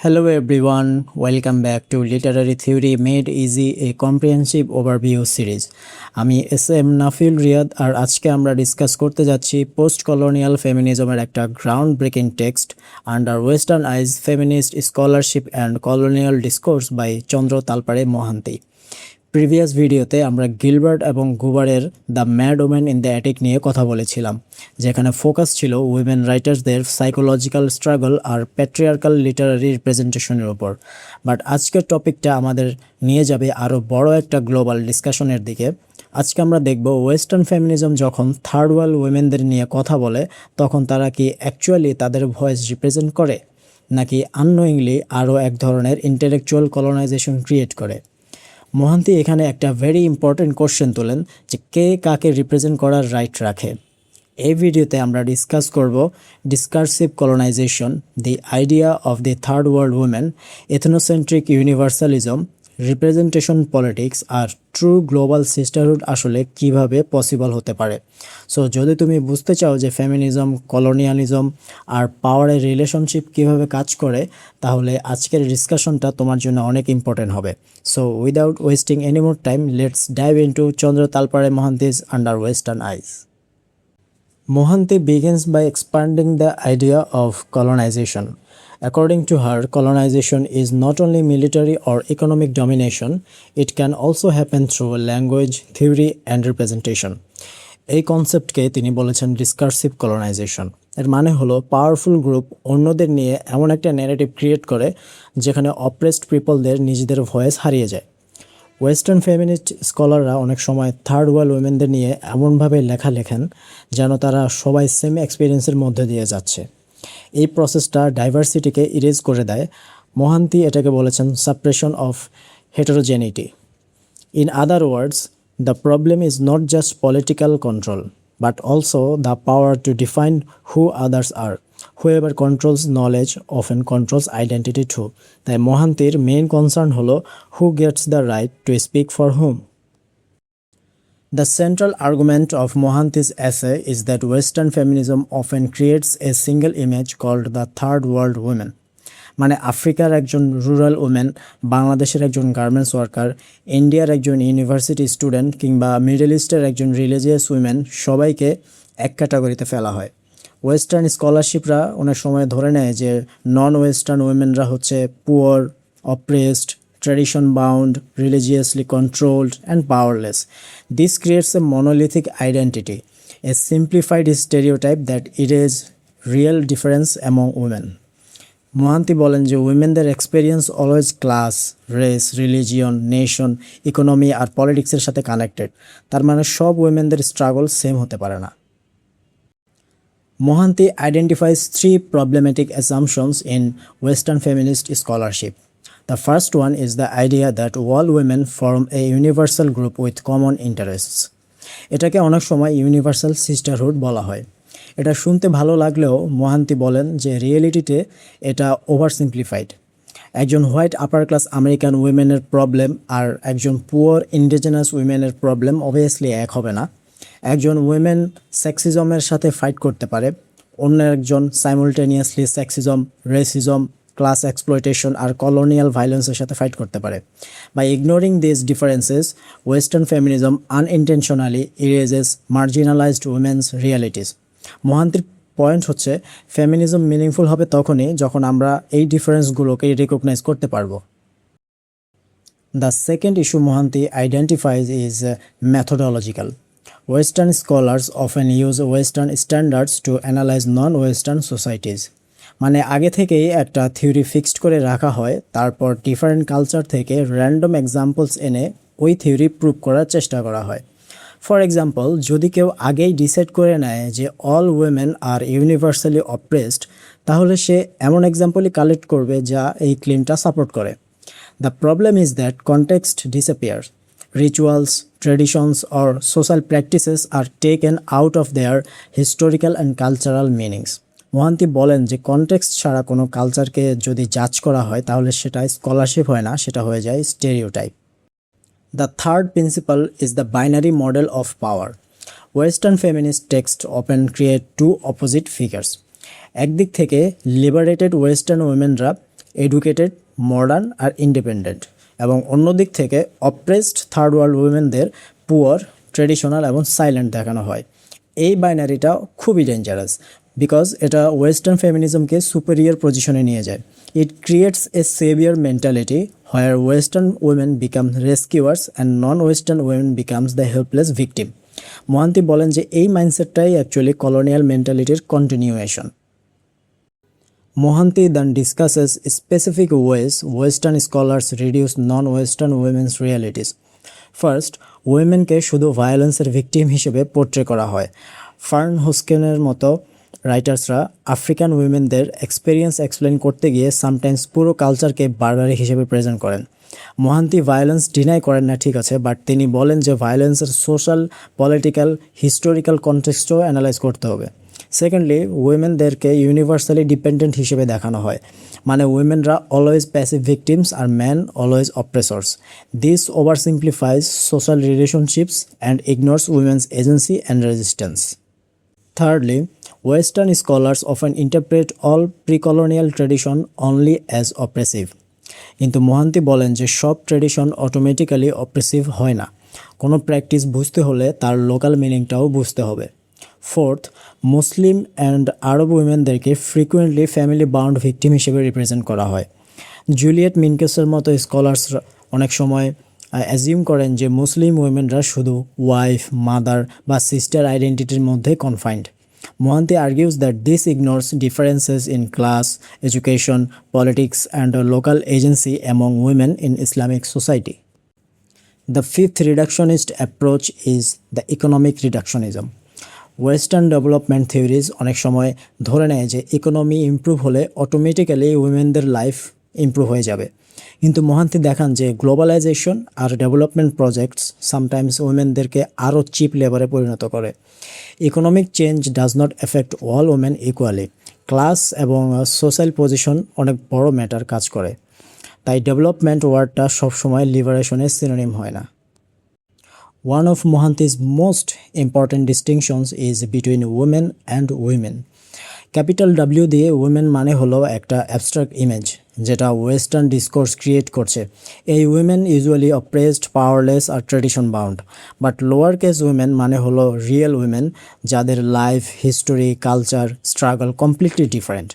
Hello everyone, welcome back to Literary Theory Made Easy, a comprehensive overview series. আমি S M. Nafil Riyad আর আজকে আমরা discuss করতে যাচ্ছি পোস্ট কলোনিয়াল ফেমিনিজমের একটা ground breaking text under western eyes feminist scholarship and colonial discourse by Chandra Talpade Mohanty. Previous ভিডিওতে আমরা গিলবার্ট এবং গুবারের the mad woman in the attic নিয়ে কথা বলেছিলাম, যেখানে ফোকাস ছিল উইমেন রাইটার্সদের সাইকোলজিক্যাল স্ট্রাগল আর প্যাট্রিয়ার্কাল লিটারারি রিপ্রেজেন্টেশনের উপর। বাট আজকের টপিকটা আমাদের নিয়ে যাবে আরও বড় একটা গ্লোবাল ডিসকাশনের দিকে। আজকে আমরা দেখব ওয়েস্টার্ন ফেমিনিজম যখন থার্ড ওয়ার্ল্ড উইমেনদের নিয়ে কথা বলে তখন তারা কি অ্যাকচুয়ালি তাদের ভয়েস রিপ্রেজেন্ট করে, নাকি আননোয়িংলি আরও এক ধরনের ইন্টেলেকচুয়াল কলোনাইজেশন ক্রিয়েট করে। মোহান্তি এখানে একটা ভেরি ইম্পর্টেন্ট কোশ্চেন তোলেন যে কে কাকে রিপ্রেজেন্ট করার রাইট রাখে। এই ভিডিওতে আমরা ডিসকাস করব discursive colonisation, the idea of the third world women, ethnocentric universalism, representation politics আর ট্রু গ্লোবাল সিস্টারহুড আসলে কিভাবে পসিবল হতে পারে। সো যদি তুমি বুঝতে চাও যে ফেমিনিজম, কলোনিয়ালিজম আর পাওয়ারের রিলেশনশিপ কিভাবে কাজ করে, তাহলে আজকের ডিসকাশনটা তোমার জন্য অনেক ইম্পর্টেন্ট হবে। So without wasting any more time, let's dive into Chandra Talpade মোহান্তি's under western eyes. Mohanty begins by expanding the idea of colonization. According to her, colonization is not only military or economic domination, it can also happen through language, theory and representation. এই কনসেপ্টকে তিনি বলেছেন discursive colonisation. এর মানে হলো powerful group অন্যদের নিয়ে এমন একটা ন্যারেটিভ ক্রিয়েট করে যেখানে অপ্রেসড পিপলদের নিজেদের ভয়েস হারিয়ে যায়। ওয়েস্টার্ন ফেমিনিস্ট স্কলাররা অনেক সময় থার্ড ওয়ার্ল্ড উইমেনদের নিয়ে এমনভাবে লেখা লেখেন যেন তারা সবাই সেম এক্সপিরিয়েন্সের মধ্যে দিয়ে যাচ্ছে। এই প্রসেসটা ডাইভার্সিটিকে ইরেজ করে দেয়। মোহান্তি এটাকে বলেছেন suppression of heterogeneity. In other words, the problem is not just political control but also the power to define who others are. Whoever controls knowledge often controls identity too. তাই মোহান্তির মেইন কনসার্ন হলো who gets the right to speak for whom. The central argument of Mohanty's essay is that Western feminism often creates a single image called the third world woman. মানে আফ্রিকার একজন rural women, বাংলাদেশের একজন garments worker, ইন্ডিয়ার একজন university student কিংবা middle ইস্টের একজন রিলিজিয়াস উইমেন সবাইকে এক ক্যাটাগরিতে ফেলা হয়। ওয়েস্টার্ন স্কলারশিপরা অনেক সময় ধরে নেয় যে নন ওয়েস্টার্ন উইমেনরা হচ্ছে poor, oppressed, tradition bound, religiously controlled and powerless. This creates a monolithic identity, a simplified stereotype that erase real difference among women. Mohanty বলেন যে উইমেনদের experience always class, race, religion, nation, economy আর পলিটিক্সের সাথে কানেক্টেড। তার মানে সব উইমেনদের স্ট্রাগল সেম হতে পারে না। Mohanty identifies three problematic assumptions in Western feminist scholarship. The first one is the idea that all women form a universal group with common interests. এটাকে অনেক সময় ইউনিভার্সাল সিস্টারহুড বলা হয়। এটা শুনতে ভালো লাগলেও মোহান্তি বলেন যে রিয়েলিটিতে এটা ওভার সিম্পলিফাইড। একজন হোয়াইট আপার ক্লাস আমেরিকান উইমেনের প্রবলেম আর একজন পুয়ার ইন্ডিজেনাস উইমেনের প্রবলেম অবভিয়াসলি এক হবে না। একজন উইমেন সেক্সিজমের সাথে ফাইট করতে পারে, অন্য একজন simultaneously sexism, racism, class exploitation আর কলোনিয়াল ভায়োলেন্সের সাথে ফাইট করতে পারে। By ignoring this differences, western feminism unintentionally erases marginalised women's realities. মোহান্তির পয়েন্ট হচ্ছে ফেমিনিজম মিনিংফুল হবে তখনই যখন আমরা এই ডিফারেন্সগুলোকে রিকগনাইজ করতে পারবো। The second issue Mohanty identifies is methodological. Western scholars often use Western standards to analyze non-Western societies. মানে আগে থেকেই একটা থিওরি ফিক্সড করে রাখা হয়, তারপর ডিফারেন্ট কালচার থেকে র্যান্ডম এক্সাম্পলস এনে ওই থিওরি প্রুভ করার চেষ্টা করা হয়। ফর এক্সাম্পল, যদি কেউ আগেই ডিসাইড করে নেয় যে all women are universally oppressed, তাহলে সে এমন এক্সাম্পলই কালেক্ট করবে যা এই ক্লেমটা সাপোর্ট করে। The problem is that context disappears. Rituals, traditions or social practices are taken out of their historical and cultural meanings. Mohanty বলেন যে কনটেক্সট ছাড়া কোনো কালচারকে যদি জাজ করা হয় তাহলে সেটা স্কলারশিপ হয় না, সেটা হয়ে যায় stereotype. The third principal is the binary model of power. Western feminist text often create two opposite figures. একদিক থেকে লিবারেটেড ওয়েস্টার্ন উইমেনরা এডুকেটেড, মডার্ন আর ইন্ডিপেন্ডেন্ট, এবং অন্য দিক থেকে অপ্রেসড থার্ড ওয়ার্ল্ড উইমেনদের পুয়ার, ট্রেডিশনাল এবং সাইলেন্ট দেখানো হয়। এই বাইনারিটা খুবই ডেঞ্জারাস বিকজ এটা ওয়েস্টার্ন ফেমিনিজমকে সুপেরিয়র পজিশনে নিয়ে যায়। It creates a saviour mentality where western women become rescuers and non western women becomes the helpless victim. Mohanty বলেন যে এই মাইন্ডসেটটাই অ্যাকচুয়ালি কলোনিয়াল মেন্টালিটির continuation. Mohanty then discusses specific ways Western scholars reduce non-Western women's realities. First, womenকে শুধু ভায়োলেন্সের victim হিসেবে portray করা হয়। Fern হোস্কেনের মতো রাইটার্সরা আফ্রিকান উইমেনদের এক্সপেরিয়েন্স এক্সপ্লেন করতে গিয়ে সামটাইমস পুরো কালচারকে বারবারি হিসেবে প্রেজেন্ট করেন। মোহান্তি ভায়োলেন্স ডিনাই করেন না, ঠিক আছে, বাট তিনি বলেন যে ভায়োলেন্সের সোশ্যাল, পলিটিক্যাল, হিস্টোরিক্যাল কনটেক্সটও অ্যানালাইজ করতে হবে। সেকেন্ডলি, উইমেনদেরকে ইউনিভার্সালি ডিপেন্ডেন্ট হিসেবে দেখানো হয়, মানে উইমেনরা অলওয়েজ প্যাসিভ ভিকটিমস আর man always oppressors. This over simplifies social relationships and ignores women's agency and resistance. Thirdly, Western scholars often interpret all pre-colonial tradition only as oppressive. কিন্তু মোহান্তি বলেন যে সব ট্রেডিশন অটোমেটিক্যালি অপ্রেসিভ হয় না। কোনো practice বুঝতে হলে তার লোকাল মিনিংটাও বুঝতে হবে। ফোর্থ, মুসলিম অ্যান্ড আরব উইমেনদেরকে ফ্রিকুয়েন্টলি ফ্যামিলি বাউন্ড ভিকটিম হিসেবে রিপ্রেজেন্ট করা হয়। জুলিয়েট মিনকেসের মতো স্কলার্স অনেক সময় অ্যাজিউম করেন যে মুসলিম উইমেনরা শুধু ওয়াইফ, মাদার বা সিস্টার আইডেন্টিটির মধ্যে confined. Mohanty argues that this ignores differences in class, education, politics, and local agency among women in Islamic society. The fifth reductionist approach is the economic reductionism. Western development theories অনেক সময় ধরে নেয় যে economy improve হলে automatically উইমেনদের life improve হয়ে যাবে, কিন্তু মোহান্তি দেখান যে গ্লোবালাইজেশন আর ডেভেলপমেন্ট প্রজেক্টস সামটাইমস উইমেনদেরকে আরও চিপ লেবারে পরিণত করে। Economic change does not effect all women equally. Class এবং সোশ্যাল পজিশন অনেক বড় ম্যাটার কাজ করে, তাই ডেভেলপমেন্ট ওয়ার্ডটা সবসময় লিবারেশনের সিনোনিম হয় না। One of Mohanty's most important distinctions is between women and women. Capital W দিয়ে উইমেন মানে হলো একটা অ্যাবস্ট্রাক্ট ইমেজ যেটা ওয়েস্টার্ন ডিসকোর্স ক্রিয়েট করছে। এই উইমেন ইউজুয়ালি অপ্রেসড, পাওয়ারলেস আর tradition bound. But lower case women মানে হলো রিয়েল উইমেন যাদের life, history, culture, struggle completely different.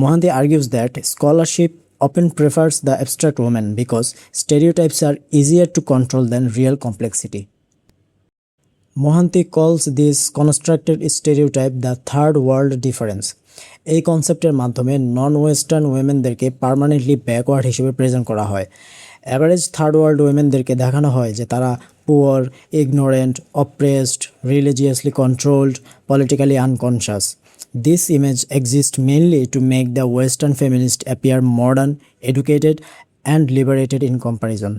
Mohanty argues that scholarship often prefers the abstract woman because stereotypes are easier to control than real complexity. Mohanty calls this constructed stereotype the third world difference. এই কনসেপ্টের মাধ্যমে নন western উইমেনদেরকে permanently backward হিসেবে present করা হয়। Average third world উইমেনদেরকে দেখানো হয় যে তারা poor, ignorant, oppressed, religiously controlled, politically unconscious. This image exists mainly to make the Western feminist appear modern, educated, and liberated in comparison.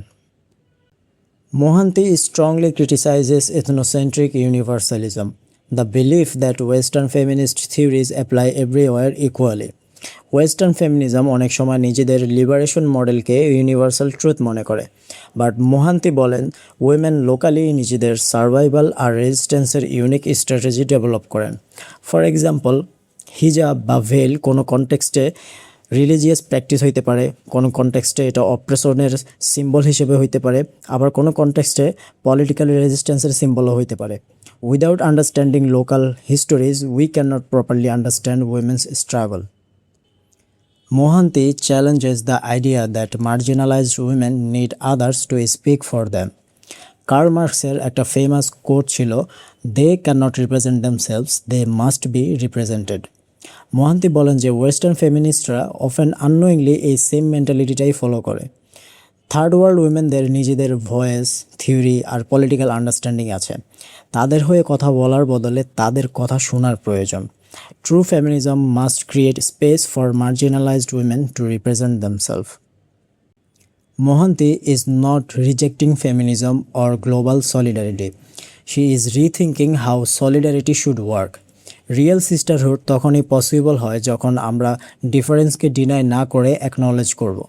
Mohanty strongly criticizes ethnocentric universalism, the belief that Western feminist theories apply everywhere equally. Western feminism অনেক সময় নিজেদের liberation মডেলকে universal truth মনে করে, but Mohanty বলেন women locally নিজেদের survival আর রেজিস্ট্যান্সের unique strategy develop করেন। For example, হিজাব বা ভেল কোনো কনটেক্সটে রিলিজিয়াস প্র্যাকটিস হইতে পারে, কোনো কনটেক্সটে এটা অপ্রেশনের সিম্বল হিসেবে হইতে পারে, আবার কোনো কনটেক্সটে পলিটিক্যাল রেজিস্ট্যান্সের সিম্বলও হইতে পারে। Without understanding local histories we can not properly understand women's struggle. Mohanty challenges the idea that marginalized women need others to speak for them. Karl মার্কসের একটা ফেমাস কোট ছিল, "They cannot represent themselves, they must be represented." Mohanty বলেন যে western ফেমিনিস্টরা often unknowingly এই same মেন্টালিটিটাই follow করে। Third world উইমেনদের নিজেদের ভয়েস, থিওরি আর পলিটিক্যাল আন্ডারস্ট্যান্ডিং আছে, তাদের হয়ে কথা বলার বদলে তাদের কথা শোনার প্রয়োজন। True feminism must create space for marginalized women to represent themselves. Mohanty is not rejecting feminism or global solidarity. She is rethinking how solidarity should work. Real sisterhood তখনই পসিবল হয় যখন আমরা ডিফারেন্সকে ডিনাই না করে অ্যাকনলেজ করব।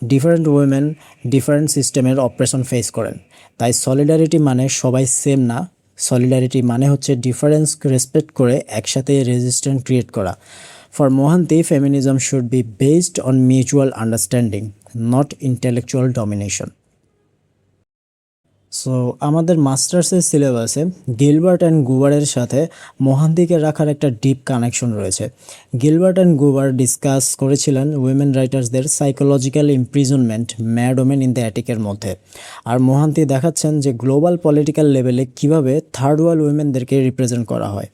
Different women different সিস্টেমের operation face করেন, তাই সলিডারিটি মানে সবাই সেম না। সলিডারিটি মানে হচ্ছে ডিফারেন্স রেসপেক্ট করে একসাথে রেজিস্ট্যান্স ক্রিয়েট করা। For Mohanty, feminism should be based on mutual understanding, not intellectual domination. So আমাদের মাস্টার্সের সিলেবাসে গিলবার্ট অ্যান্ড গুবারের সাথে মোহান্তিকে রাখার একটা ডিপ কানেকশন রয়েছে। গিলবার্ট অ্যান্ড গুবার ডিসকাস করেছিলেন উইমেন রাইটার্সদের psychological imprisonment madwoman in the অ্যাটিকের মধ্যে, আর মোহান্তি দেখাচ্ছেন যে গ্লোবাল পলিটিক্যাল লেভেলে কিভাবে থার্ড ওয়ার্ল্ড উইমেনদেরকে রিপ্রেজেন্ট করা হয়।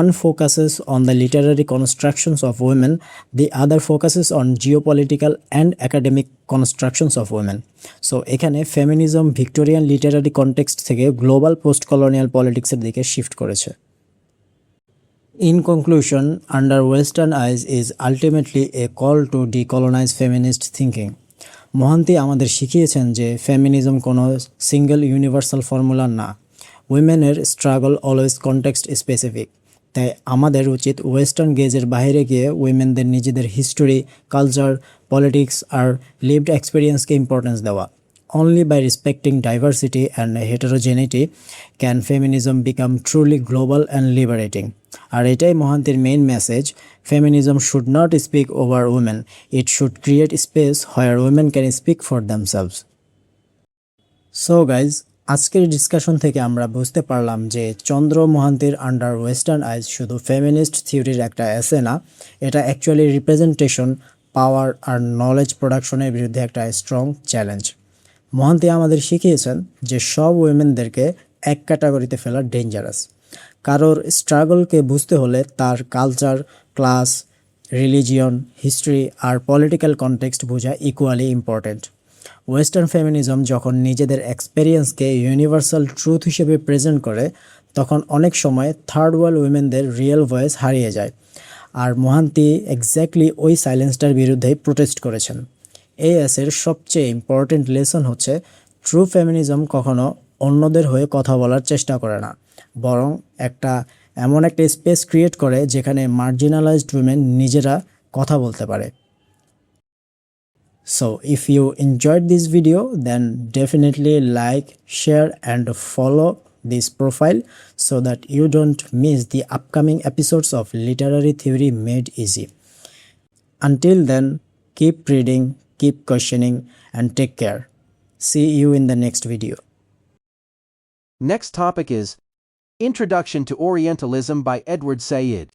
One focuses on the literary constructions of women, the other focuses on geopolitical and academic constructions of women. So এখানে ফেমিনিজম ভিক্টোরিয়ান লিটারারি কনটেক্সট থেকে গ্লোবাল পোস্ট কলোনিয়াল পলিটিক্সের দিকে shift করেছে। In conclusion, Under Western Eyes is ultimately a call to decolonize feminist thinking. Mohanty আমাদের শিখিয়েছেন যে feminism কোনো single universal formula না, উইমেনের স্ট্রাগল অলওয়েজ কনটেক্সট স্পেসিফিক। তাই আমাদের উচিত ওয়েস্টার্ন গেজের বাইরে গিয়ে উইমেনদের নিজেদের হিস্টোরি, কালচার, পলিটিক্স আর লিভড এক্সপিরিয়েন্সকে ইম্পর্টেন্স দেওয়া। Only by respecting diversity and heterogeneity can feminism become truly global and liberating. আর এটাই মোহান্তির main message, feminism should not speak over women, it should create space where women can speak for themselves. So guys, আজকের discussion থেকে আমরা বুঝতে পারলাম যে চন্দ্র মোহান্তির under western আইজ শুধু ফেমিনিস্ট থিওরির একটা এসে না, এটা অ্যাকচুয়ালি রিপ্রেজেন্টেশন, পাওয়ার আর নলেজ প্রোডাকশনের বিরুদ্ধে একটা স্ট্রং চ্যালেঞ্জ। মোহান্তি আমাদের শিখিয়েছেন যে সব উইমেনদেরকে এক ক্যাটাগরিতে ফেলা ডেঞ্জারাস। কারোর স্ট্রাগলকে বুঝতে হলে তার কালচার, ক্লাস, রিলিজিয়ন, হিস্ট্রি আর পলিটিক্যাল কনটেক্সট বোঝা ইকুয়ালি ইম্পর্ট্যান্ট। ওয়েস্টার্ন ফেমিনিজম যখন নিজেদের এক্সপেরিয়েন্সকে ইউনিভার্সাল ট্রুথ হিসেবে প্রেজেন্ট করে, তখন অনেক সময় থার্ড ওয়ার্ল্ড উইমেনদের রিয়েল ভয়েস হারিয়ে যায়। আর মোহান্তি এক্স্যাক্টলি ওই সাইলেন্সটার বিরুদ্ধেই প্রোটেস্ট করেছেন। এই এসের সবচেয়ে ইম্পর্টেন্ট লেসন হচ্ছে, ট্রু ফেমিনিজম কখনো অন্যদের হয়ে কথা বলার চেষ্টা করে না, বরং এমন একটা স্পেস ক্রিয়েট করে যেখানে মার্জিনালাইজড উইমেন নিজেরা কথা বলতে পারে। So if you enjoyed this video, then definitely like, share and follow this profile so that you don't miss the upcoming episodes of Literary Theory Made Easy. Until then, keep reading, keep questioning and take care. See you in the next video. Next topic is Introduction to Orientalism by Edward Said.